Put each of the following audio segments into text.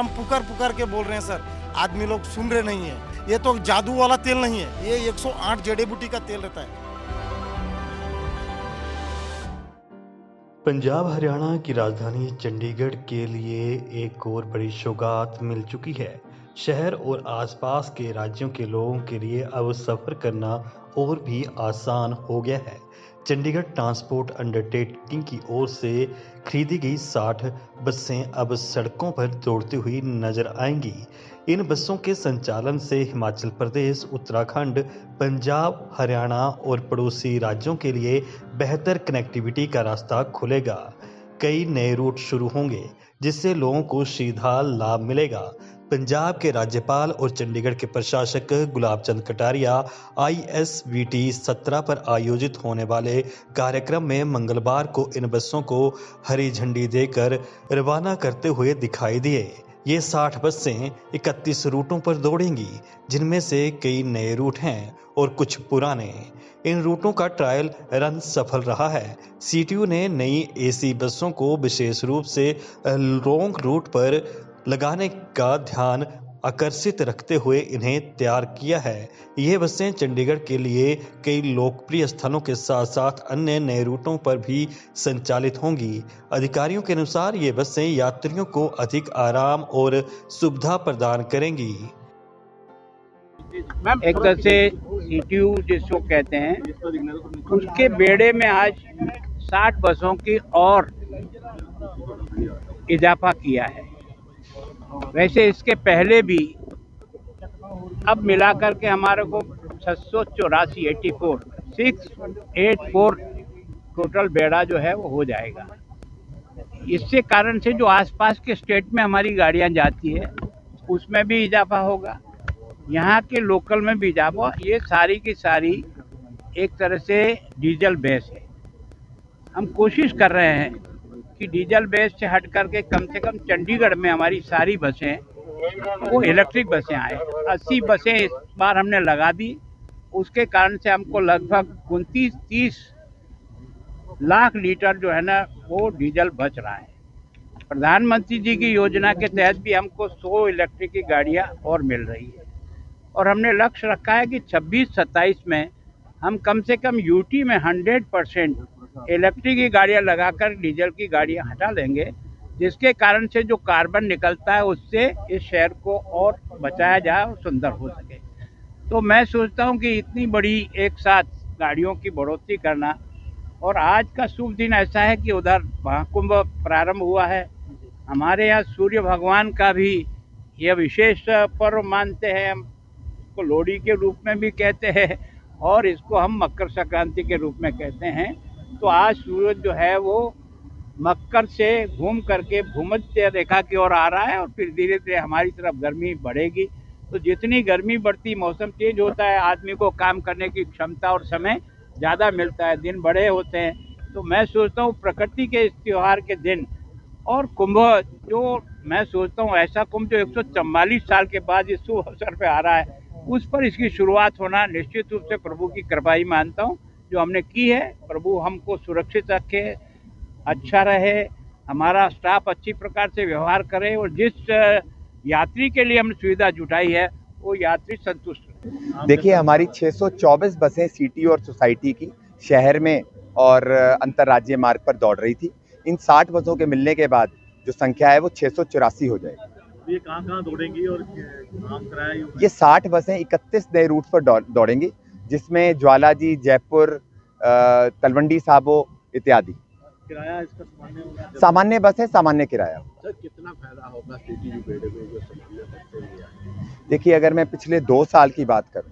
हम पुकार पुकार के बोल रहे हैं सर, आदमी लोग सुन रहे नहीं है। ये तो जादू वाला तेल नहीं है, ये 108 जड़ी बूटी का तेल रहता है। पंजाब हरियाणा की राजधानी चंडीगढ़ के लिए एक और बड़ी सौगात मिल चुकी है। शहर और आसपास के राज्यों के लोगों के लिए अब सफ़र करना और भी आसान हो गया है। चंडीगढ़ ट्रांसपोर्ट अंडरटेकिंग की ओर से खरीदी गई 60 बसें अब सड़कों पर दौड़ती हुई नजर आएंगी। इन बसों के संचालन से हिमाचल प्रदेश, उत्तराखंड, पंजाब, हरियाणा और पड़ोसी राज्यों के लिए बेहतर कनेक्टिविटी का रास्ता खुलेगा। कई नए रूट शुरू होंगे जिससे लोगों को सीधा लाभ मिलेगा। पंजाब के राज्यपाल और चंडीगढ़ के प्रशासक गुलाब चंद कटारिया ISVT 17 पर आयोजित होने वाले कार्यक्रम में मंगलवार को इन बसों को हरी झंडी देकर रवाना करते हुए दिखाई दिए। ये 60 बसें 31 रूटों पर दौड़ेंगी, जिनमें से कई नए रूट हैं और कुछ पुराने। इन रूटों का ट्रायल रन सफल रहा है। CTU ने नई AC बसों को विशेष रूप से लॉन्ग रूट पर लगाने का ध्यान आकर्षित रखते हुए इन्हें तैयार किया है। ये बसें चंडीगढ़ के लिए कई लोकप्रिय स्थलों के साथ साथ अन्य नए रूटों पर भी संचालित होंगी। अधिकारियों के अनुसार ये बसें यात्रियों को अधिक आराम और सुविधा प्रदान करेंगी। एक तरह से CTU जिसको कहते हैं, उसके बेड़े में आज 60 बसों की और इजाफा किया है। वैसे इसके पहले भी अब मिलाकर के हमारे को 684 टोटल बेड़ा जो है वो हो जाएगा। इससे कारण से जो आसपास के स्टेट में हमारी गाड़ियां जाती है उसमें भी इजाफा होगा, यहाँ के लोकल में भी इजाफा। ये सारी की सारी एक तरह से डीजल बेस है। हम कोशिश कर रहे हैं कि डीजल बेस से हट करके कम से कम चंडीगढ़ में हमारी सारी बसें वो इलेक्ट्रिक बसें आए। 80 बसें इस बार हमने लगा दी, उसके कारण से हमको लगभग 29-30 लाख लीटर जो है ना वो डीजल बच रहा है। प्रधानमंत्री जी की योजना के तहत भी हमको 100 इलेक्ट्रिक की गाड़ियाँ और मिल रही है और हमने लक्ष्य रखा है कि 26-27 में हम कम से कम UT में 100% इलेक्ट्रिक की गाड़ियाँ लगाकर डीजल की गाड़ियाँ हटा देंगे, जिसके कारण से जो कार्बन निकलता है उससे इस शहर को और बचाया जाए और सुंदर हो सके। तो मैं सोचता हूँ कि इतनी बड़ी एक साथ गाड़ियों की बढ़ोतरी करना, और आज का शुभ दिन ऐसा है कि उधर महाकुंभ प्रारंभ हुआ है। हमारे यहाँ सूर्य भगवान का भी यह विशेष पर्व मानते हैं। हम इसको लोहड़ी के रूप में भी कहते हैं और इसको हम मकर संक्रांति के रूप में कहते हैं। तो आज सूरज जो है वो मकर से घूम करके भूमध्य रेखा की ओर आ रहा है और फिर धीरे धीरे हमारी तरफ गर्मी बढ़ेगी। तो जितनी गर्मी बढ़ती, मौसम चेंज होता है, आदमी को काम करने की क्षमता और समय ज़्यादा मिलता है, दिन बड़े होते हैं। तो मैं सोचता हूँ प्रकृति के इस त्यौहार के दिन और कुंभ, जो मैं सोचता हूँ ऐसा कुंभ जो 144 साल के बाद इस शुभ अवसर पे आ रहा है, उस पर इसकी शुरुआत होना निश्चित रूप से प्रभु की कृपा ही मानता हूँ जो हमने की है। प्रभु हमको सुरक्षित रखे, अच्छा रहे, हमारा स्टाफ अच्छी प्रकार से व्यवहार करे और जिस यात्री के लिए हमने सुविधा जुटाई है वो यात्री संतुष्ट रहे। देखिए, हमारी 624 बसें CTU और सोसाइटी की शहर में और अंतर्राज्यीय मार्ग पर दौड़ रही थी। इन 60 बसों के मिलने के बाद जो संख्या है वो 684 हो जाएगी। ये कहाँ दौड़ेंगी और नाम कराया? ये 60 बसें 31 नए रूट पर दौड़ेंगी, जिसमें ज्वालाजी, जयपुर, तलवंडी साबो इत्यादि। किराया इसका सामान्य होगा? सामान्य बस है, सामान्य किराया। सर, कितना फायदा होगा CTU बेड़े में जो सामान्य बस से लिया है? देखिए, अगर मैं पिछले 2 साल की बात करूं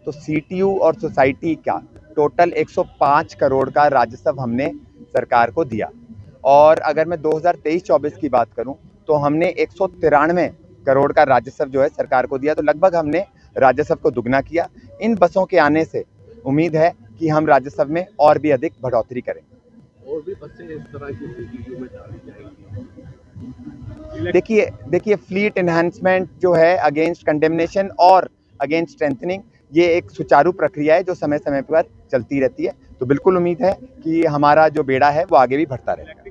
तो CTU और सोसाइटी का टोटल 105 करोड़ का राजस्व हमने सरकार को दिया, और अगर मैं 2023-24 की बात करूं तो हमने 193 करोड़ का राजस्व जो है सरकार को दिया। तो लगभग हमने राजस्व को दुगना किया। इन बसों के आने से उम्मीद है कि हम राजस्व में और भी अधिक बढ़ोतरी करेंगे। और भी बसें इस तरह की CTU में डाली जाएंगी? देखिए फ्लीट एनहांसमेंट जो है अगेंस्ट कंडेमनेशन और अगेंस्ट स्ट्रेंथनिंग, ये एक सुचारू प्रक्रिया है जो समय समय पर चलती रहती है। तो बिल्कुल उम्मीद है कि हमारा जो बेड़ा है वो आगे भी बढ़ता रहेगा।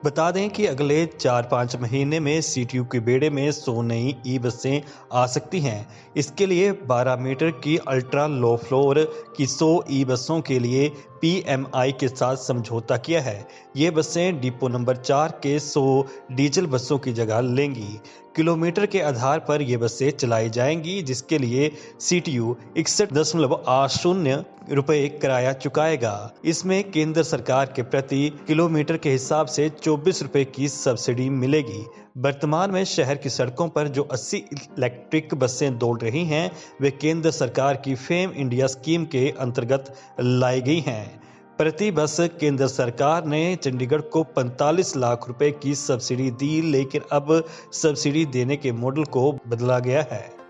बता दें कि अगले 4-5 महीने में सीटीयू के बेड़े में 100 नई ई बसें आ सकती हैं। इसके लिए 12 मीटर की अल्ट्रा लो फ्लोर की 100 ई बसों के लिए पीएमआई के साथ समझौता किया है। ये बसें डिपो नंबर 4 के 100 डीजल बसों की जगह लेंगी। किलोमीटर के आधार पर ये बसें चलाई जाएंगी, जिसके लिए सीटीयू 61.80 रुपये किराया चुकाएगा। इसमें केंद्र सरकार के प्रति किलोमीटर के हिसाब से 24 रुपये की सब्सिडी मिलेगी। वर्तमान में शहर की सड़कों पर जो 80 इलेक्ट्रिक बसें दौड़ रही हैं, वे केंद्र सरकार की फेम इंडिया स्कीम के अंतर्गत लाई गई हैं। प्रति बस केंद्र सरकार ने चंडीगढ़ को 45 लाख रुपए की सब्सिडी दी, लेकिन अब सब्सिडी देने के मॉडल को बदला गया है।